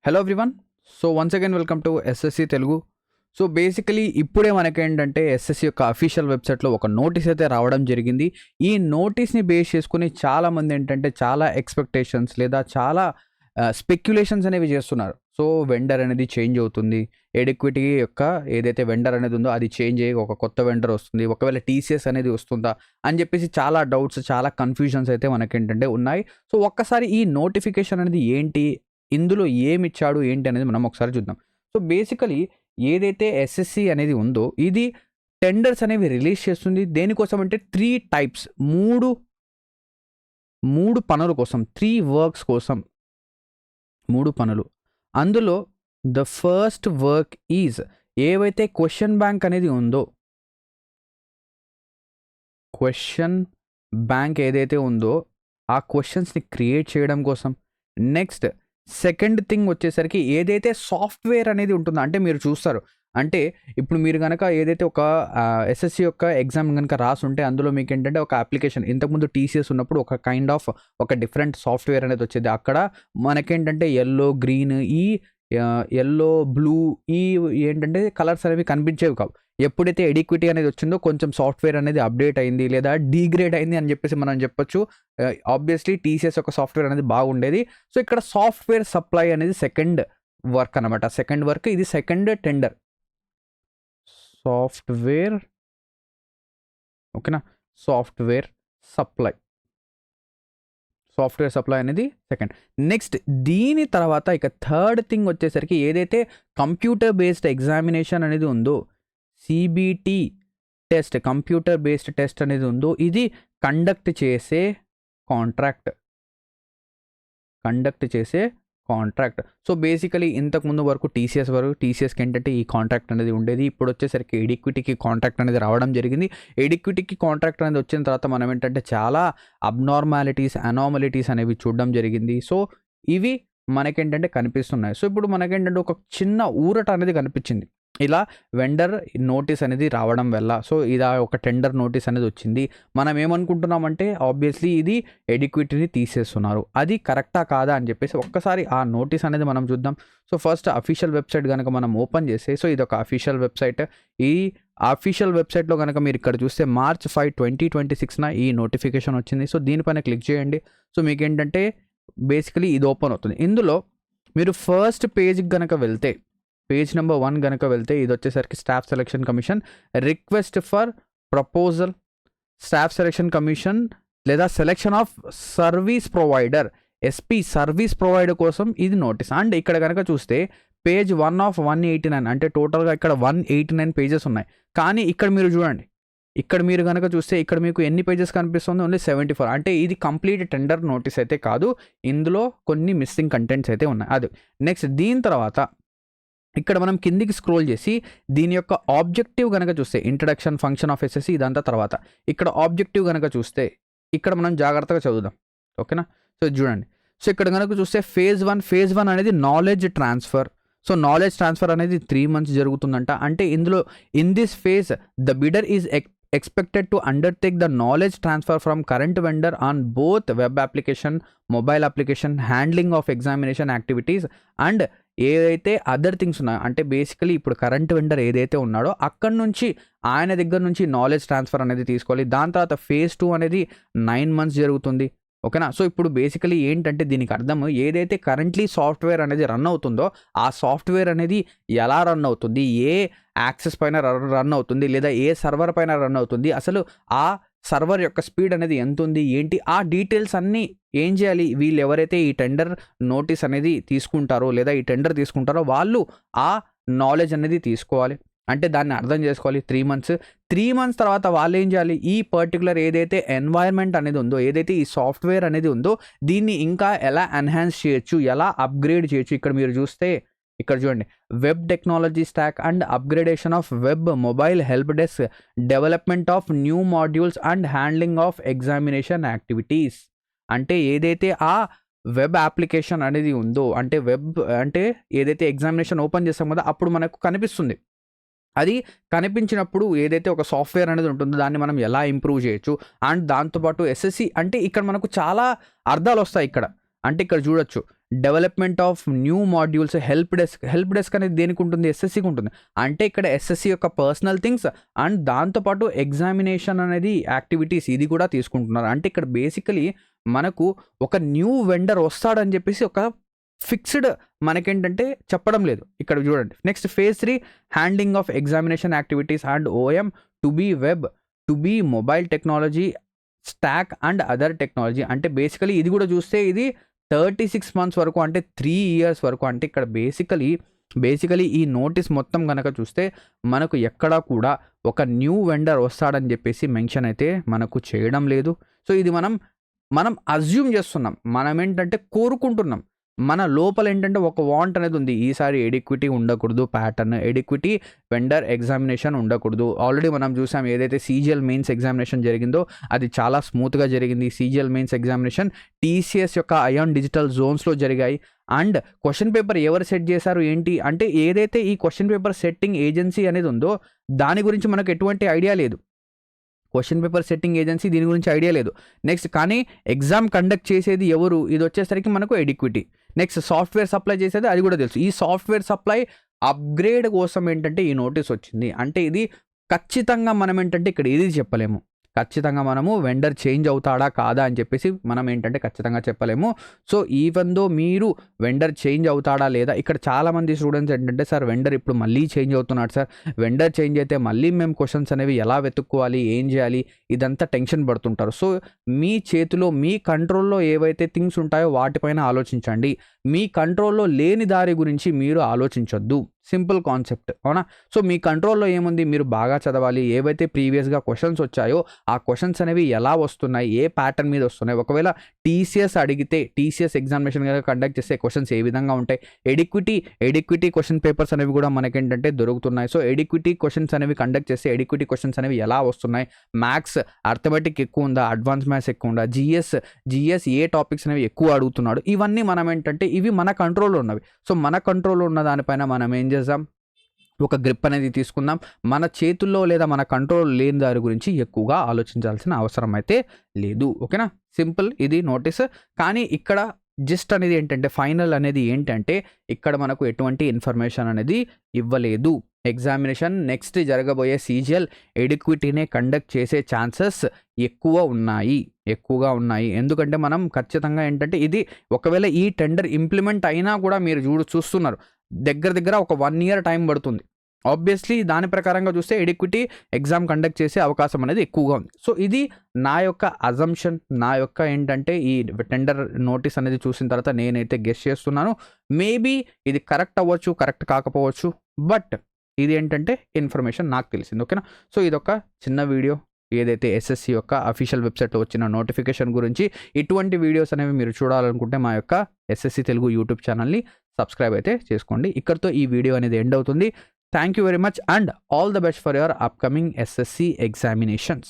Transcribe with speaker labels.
Speaker 1: Hello everyone. So once again welcome to SSC Telugu. So basically ఇప్పుడే మనకేంటంటే SSC యొక్క official వెబ్సైట్లో ఒక నోటీస్ అయితే రావడం జరిగింది. ఈ నోటీస్ని బేస్ చేసుకుని చాలామంది ఏంటంటే చాలా ఎక్స్పెక్టేషన్స్ లేదా చాలా స్పెక్యులేషన్స్ అనేవి చేస్తున్నారు. సో వెండర్ అనేది చేంజ్ అవుతుంది, ఎడిక్విటీ యొక్క ఏదైతే వెండర్ అనేది ఉందో అది చేంజ్ అయ్యి ఒక కొత్త వెండర్ వస్తుంది, ఒకవేళ టీసీఎస్ అనేది వస్తుందా అని చెప్పేసి చాలా డౌట్స్, చాలా కన్ఫ్యూజన్స్ అయితే మనకేంటంటే ఉన్నాయి. సో ఒక్కసారి ఈ నోటిఫికేషన్ అనేది ఏంటి, ఇందులో ఏమిచ్చాడు ఏంటి అనేది మనం ఒకసారి చూద్దాం. సో బేసికలీ ఏదైతే ఎస్ఎస్సి అనేది ఉందో ఇది టెండర్స్ అనేవి రిలీజ్ చేస్తుంది. దేనికోసం అంటే 3 టైప్స్, మూడు పనుల కోసం, 3 వర్క్స్ కోసం, 3 పనులు. అందులో ద ఫస్ట్ వర్క్ ఈజ్ ఏవైతే క్వశ్చన్ బ్యాంక్ అనేది ఉందో, క్వశ్చన్ బ్యాంక్ ఏదైతే ఉందో ఆ క్వశ్చన్స్ని క్రియేట్ చేయడం కోసం. నెక్స్ట్ సెకండ్ థింగ్ వచ్చేసరికి ఏదైతే సాఫ్ట్వేర్ అనేది ఉంటుందో, అంటే మీరు చూస్తారు అంటే ఇప్పుడు మీరు కనుక ఏదైతే ఒక ఎస్ఎస్సి యొక్క ఎగ్జామ్ కనుక రాసుంటే అందులో మీకు ఏంటంటే ఒక అప్లికేషన్ ఇంతకుముందు టీసీఎస్ ఉన్నప్పుడు ఒక కైండ్ ఆఫ్ ఒక డిఫరెంట్ సాఫ్ట్వేర్ అనేది వచ్చేది. అక్కడ మనకేంటంటే ఎల్లో, గ్రీన్, ఈ ఎల్లో, బ్లూ ఈ ఏంటంటే కలర్స్ అనేవి కనిపించేవి కావు. ఎప్పుడైతే ఎడిక్విటీ అనేది వచ్చిందో కొంచెం సాఫ్ట్వేర్ అనేది అప్డేట్ అయింది లేదా డీగ్రేడ్ అయింది అని చెప్పేసి మనం చెప్పొచ్చు. ఆబ్వియస్లీ టీసీఎస్ యొక్క సాఫ్ట్వేర్ అనేది బాగుండేది. సో ఇక్కడ సాఫ్ట్వేర్ సప్లై అనేది సెకండ్ వర్క్ అనమాట. సెకండ్ వర్క్ ఇది, సెకండ్ టెండర్ సాఫ్ట్వేర్. ఓకేనా, సాఫ్ట్వేర్ సప్లై అనేది సెకండ్. నెక్స్ట్ దీని తర్వాత ఇక థర్డ్ థింగ్ వచ్చేసరికి ఏదైతే కంప్యూటర్ బేస్డ్ ఎగ్జామినేషన్ అనేది ఉందో, CBT test, computer based test అనేది ఉందో ఇది కండక్ట్ చేసే కాంట్రాక్ట్. సో బేసికలీ ఇంతకుముందు వరకు టీసీఎస్కి ఏంటంటే ఈ కాంట్రాక్ట్ అనేది ఉండేది. ఇప్పుడు వచ్చేసరికి ఎడిక్విటీకి కాంట్రాక్ట్ అనేది రావడం జరిగింది. ఎడిక్విటీకి కాంట్రాక్ట్ అనేది వచ్చిన తర్వాత మనం ఏంటంటే చాలా అనామలిటీస్ అనేవి చూడడం జరిగింది. సో ఇవి మనకేంటంటే కనిపిస్తున్నాయి. సో ఇప్పుడు మనకేంటంటే ఒక చిన్న ఊరట అనేది కనిపించింది ఇలా వెండర్ నోటీస్ అనేది రావడం వల్ల. సో ఇలా ఒక టెండర్ నోటీస్ అనేది వచ్చింది. మనం ఏమనుకుంటున్నామంటే ఆబ్వియస్లీ ఇది ఎడిక్విటీని తీసేస్తున్నారు, అది కరెక్టా కాదా అని చెప్పేసి ఒక్కసారి ఆ నోటీస్ అనేది మనం చూద్దాం. సో ఫస్ట్ అఫీషియల్ వెబ్సైట్ కనుక మనం ఓపెన్ చేస్తే, సో ఇది ఒక అఫీషియల్ వెబ్సైట్. ఈ అఫీషియల్ వెబ్సైట్లో కనుక మీరు ఇక్కడ చూస్తే March 5, 2026 ఈ నోటిఫికేషన్ వచ్చింది. సో దీనిపైన క్లిక్ చేయండి. సో మీకు ఏంటంటే బేసికలీ ఇది ఓపెన్ అవుతుంది. ఇందులో మీరు ఫస్ట్ పేజ్కి కనుక వెళ్తే, పేజ్ నెంబర్ 1 కనుక వెళ్తే ఇది వచ్చేసరికి staff selection commission request for proposal, staff selection commission లేదా selection of service provider, SP service provider కోసం ఇది నోటీస్. అండ్ ఇక్కడ కనుక చూస్తే పేజ్ 1 of 189, అంటే టోటల్గా ఇక్కడ 189 పేజెస్ ఉన్నాయి. కానీ ఇక్కడ మీరు చూడండి, ఇక్కడ మీరు కనుక చూస్తే ఇక్కడ మీకు ఎన్ని పేజెస్ కనిపిస్తుంది, ఓన్లీ 74. అంటే ఇది కంప్లీట్ టెండర్ నోటీస్ అయితే కాదు, ఇందులో కొన్ని మిస్సింగ్ కంటెంట్స్ అయితే ఉన్నాయి. అది నెక్స్ట్. దీని తర్వాత ఇక్కడ మనం కిందికి స్క్రోల్ చేసి దీని యొక్క ఆబ్జెక్టివ్ కనుక చూస్తే, ఇంట్రడక్షన్, ఫంక్షన్ ఆఫ్ ఎస్ఎస్సి ఇదంతా తర్వాత ఇక్కడ ఆబ్జెక్టివ్ కనుక చూస్తే ఇక్కడ మనం జాగ్రత్తగా చదువుదాం. ఓకేనా, సో చూడండి. సో ఇక్కడ కనుక చూస్తే ఫేజ్ 1 అనేది knowledge transfer. So knowledge transfer అనేది 3 months జరుగుతుందంట. అంటే ఇందులో in this phase the bidder is expected to undertake the knowledge transfer from current vendor on both web application, mobile application, handling of examination activities and ఏదైతే other things ఉన్నాయో, అంటే basically ఇప్పుడు current vendor ఏదైతే ఉన్నాడో అక్కడ నుంచి ఆయన దగ్గర నుంచి నాలెడ్జ్ ట్రాన్స్ఫర్ అనేది తీసుకోవాలి. దాని తర్వాత ఫేజ్ 2 అనేది 9 months జరుగుతుంది. ఓకేనా, సో ఇప్పుడు బేసికలీ ఏంటంటే దీనికి అర్థం ఏదైతే కరెంట్లీ సాఫ్ట్వేర్ అనేది రన్ అవుతుందో ఆ సాఫ్ట్వేర్ అనేది ఎలా రన్ అవుతుంది, ఏ యాక్సెస్ పైన రన్ అవుతుంది లేదా ఏ సర్వర్ పైన రన్ అవుతుంది, అసలు ఆ సర్వర్ యొక్క స్పీడ్ అనేది ఎంత ఉంది ఏంటి, ఆ డీటెయిల్స్ అన్నీ ఏం చేయాలి, వీళ్ళు ఎవరైతే ఈ టెండర్ నోటీస్ అనేది తీసుకుంటారో లేదా ఈ టెండర్ తీసుకుంటారో వాళ్ళు ఆ నాలెడ్జ్ అనేది తీసుకోవాలి. అంటే దాన్ని అర్థం చేసుకోవాలి. 3 months తర్వాత వాళ్ళు ఏం చేయాలి, ఈ పర్టికులర్ ఏదైతే ఎన్వైర్న్మెంట్ అనేది ఉందో, ఏదైతే ఈ సాఫ్ట్వేర్ అనేది ఉందో దీన్ని ఇంకా ఎలా ఎన్హాన్స్ చేయొచ్చు, ఎలా అప్గ్రేడ్ చేయొచ్చు. ఇక్కడ మీరు చూస్తే ఇక్కడ చూడండి, web technology stack and upgradation of web mobile help desk, development of new modules and handling of examination activities. అంటే ఏదైతే ఆ వెబ్ అప్లికేషన్ అనేది ఉందో, అంటే అంటే ఏదైతే ఎగ్జామినేషన్ ఓపెన్ చేస్తాం కదా అప్పుడు మనకు కనిపిస్తుంది, అది కనిపించినప్పుడు ఏదైతే ఒక సాఫ్ట్వేర్ అనేది ఉంటుందో దాన్ని మనం ఎలా ఇంప్రూవ్ చేయొచ్చు. అండ్ దాంతోపాటు ఎస్ఎస్సి అంటే ఇక్కడ మనకు చాలా అర్థాలు వస్తాయి. ఇక్కడ అంటే ఇక్కడ చూడొచ్చు, development of new modules, help desk అనేది దేనికి ఉంటుంది, ఎస్ఎస్సికి ఉంటుంది. అంటే ఇక్కడ ఎస్ఎస్సి యొక్క పర్సనల్ థింగ్స్ అండ్ దాంతోపాటు ఎగ్జామినేషన్ అనేది యాక్టివిటీస్ ఇది కూడా తీసుకుంటున్నారు. అంటే ఇక్కడ బేసికలీ మనకు ఒక న్యూ వెండర్ వస్తాడని చెప్పేసి ఒక ఫిక్స్డ్ మనకేంటంటే చెప్పడం లేదు. ఇక్కడ చూడండి next phase 3 handling of examination activities and OM to be web to be mobile technology stack and other technology. అంటే బేసికలీ ఇది కూడా చూస్తే ఇది 36 months వరకు, అంటే 3 years వరకు. అంటే ఇక్కడ బేసికలీ ఈ నోటీస్ మొత్తం కనుక చూస్తే మనకు ఎక్కడా కూడా ఒక న్యూ వెండర్ వస్తాడని చెప్పేసి మెన్షన్ అయితే మనకు చేయడం లేదు. సో ఇది మనం అజ్యూమ్ చేస్తున్నాం, మనం ఏంటంటే కోరుకుంటున్నాం, మన లోపల ఏంటంటే ఒక వాంట్ అనేది ఉంది. ఈసారి ఎడిక్విటీ ఉండకూడదు, ప్యాటర్న్ ఎడిక్విటీ వెండర్ ఎగ్జామినేషన్ ఉండకూడదు. ఆల్రెడీ మనం చూసాం ఏదైతే CGL మెయిన్స్ ఎగ్జామినేషన్ జరిగిందో అది చాలా స్మూత్గా జరిగింది. CGL మెయిన్స్ ఎగ్జామినేషన్ TCS యొక్క అయాన్ డిజిటల్ జోన్స్లో జరిగాయి. అండ్ క్వశ్చన్ పేపర్ ఎవరు సెట్ చేశారు ఏంటి అంటే ఏదైతే ఈ క్వశ్చన్ పేపర్ సెట్టింగ్ ఏజెన్సీ అనేది ఉందో దాని గురించి మనకు ఎటువంటి ఐడియా లేదు. క్వశ్చన్ పేపర్ సెట్టింగ్ ఏజెన్సీ దీని గురించి ఐడియా లేదు. నెక్స్ట్ కానీ ఎగ్జామ్ కండక్ట్ చేసేది ఎవరు, ఇది వచ్చేసరికి మనకు ఎడిక్విటీ. నెక్స్ట్ సాఫ్ట్వేర్ సప్లై చేసేది అది కూడా తెలుసు. ఈ సాఫ్ట్వేర్ సప్లై అప్గ్రేడ్ కోసం ఏంటంటే ఈ నోటీస్ వచ్చింది. అంటే ఇది ఖచ్చితంగా మనం ఏంటంటే ఇక్కడ ఏది చెప్పలేము, ఖచ్చితంగా మనము వెండర్ చేంజ్ అవుతాడా కాదా అని చెప్పేసి మనం ఏంటంటే ఖచ్చితంగా చెప్పలేము. సో ఈవెన్ దో మీరు వెండర్ చేంజ్ అవుతాడా లేదా, ఇక్కడ చాలామంది స్టూడెంట్స్ ఏంటంటే సార్ వెండర్ ఇప్పుడు మళ్ళీ చేంజ్ అవుతున్నాడు సార్, వెండర్ చేంజ్ అయితే మళ్ళీ మేము క్వశ్చన్స్ అనేవి ఎలా వెతుక్కోవాలి, ఏం చేయాలి, ఇదంతా టెన్షన్ పడుతుంటారు. సో మీ చేతిలో మీ కంట్రోల్లో ఏవైతే థింగ్స్ ఉంటాయో వాటిపైన ఆలోచించండి. మీ కంట్రోల్లో లేని దారి గురించి మీరు ఆలోచించొద్దు. సింపుల్ కాన్సెప్ట్, అవునా? సో మీ కంట్రోల్లో ఏముంది, మీరు బాగా చదవాలి. ఏవైతే ప్రీవియస్గా క్వశ్చన్స్ వచ్చాయో ఆ క్వశ్చన్స్ అనేవి ఎలా వస్తున్నాయి, ఏ ప్యాటర్న్ మీద వస్తున్నాయి. ఒకవేళ TCS అడిగితే TCS ఎగ్జామినేషన్ కండక్ట్ చేసే క్వశ్చన్స్ ఏ విధంగా ఉంటాయి, ఎడిక్విటీ క్వశ్చన్ పేపర్స్ అనేవి కూడా మనకేంటంటే దొరుకుతున్నాయి. సో ఎడిక్విటీ క్వశ్చన్స్ అనేవి కండక్ట్ చేస్తే ఎడిక్విటీ క్వశ్చన్స్ అనేవి ఎలా వస్తున్నాయి, మ్యాథ్స్ అర్థమెటిక్ ఎక్కువ ఉందా, అడ్వాన్స్ మ్యాథ్స్ ఎక్కువ ఉందా, జిఎస్ ఏ టాపిక్స్ అనేవి ఎక్కువ అడుగుతున్నాడు, ఇవన్నీ మనం ఏంటంటే ఇవి మన కంట్రోల్లో ఉన్నవి. సో మన కంట్రోల్లో ఉన్న దానిపైన మనం ఏం చేద్దాం, ఒక గ్రిప్ అనేది తీసుకుందాం. మన చేతుల్లో లేదా మన కంట్రోల్ లేని దారి గురించి ఎక్కువగా ఆలోచించాల్సిన అవసరం అయితే లేదు. ఓకేనా, సింపుల్ ఇది నోటీస్. కానీ ఇక్కడ జస్ట్ అనేది ఏంటంటే ఫైనల్ అనేది ఏంటంటే ఇక్కడ మనకు ఎటువంటి ఇన్ఫర్మేషన్ అనేది ఇవ్వలేదు. ఎగ్జామినేషన్ నెక్స్ట్ జరగబోయే CGL ఎడిక్విటీనే కండక్ట్ చేసే ఛాన్సెస్ ఎక్కువగా ఉన్నాయి. ఎందుకంటే మనం ఖచ్చితంగా ఏంటంటే ఇది ఒకవేళ ఈ టెండర్ ఇంప్లిమెంట్ అయినా కూడా మీరు చూస్తున్నారు దగ్గర ఒక 1 year టైం పడుతుంది. ఆబ్వియస్లీ దాని ప్రకారంగా చూస్తే ఎడిక్విటీ ఎగ్జామ్ కండక్ట్ చేసే అవకాశం అనేది ఎక్కువగా ఉంది. సో ఇది నా యొక్క అజంప్షన్, నా యొక్క ఏంటంటే ఈ టెండర్ నోటీస్ అనేది చూసిన తర్వాత నేనైతే గెస్ చేస్తున్నాను. మేబీ ఇది కరెక్ట్ అవ్వచ్చు, కరెక్ట్ కాకపోవచ్చు, బట్ ఇది ఏంటంటే ఇన్ఫర్మేషన్ నాకు తెలిసింది. ఓకేనా, సో ఇదొక చిన్న వీడియో ఏదైతే SSC యొక్క అఫీషియల్ వెబ్సైట్లో వచ్చిన నోటిఫికేషన్ గురించి. ఇటువంటి వీడియోస్ అనేవి మీరు చూడాలనుకుంటే మా యొక్క SSC తెలుగు యూట్యూబ్ ఛానల్ని సబ్స్క్రైబ్ అయితే చేసుకోండి. ఇక్కడితో ఈ వీడియో అనేది ఎండ్ అవుతుంది. Thank you very much and all the best for your upcoming SSC examinations.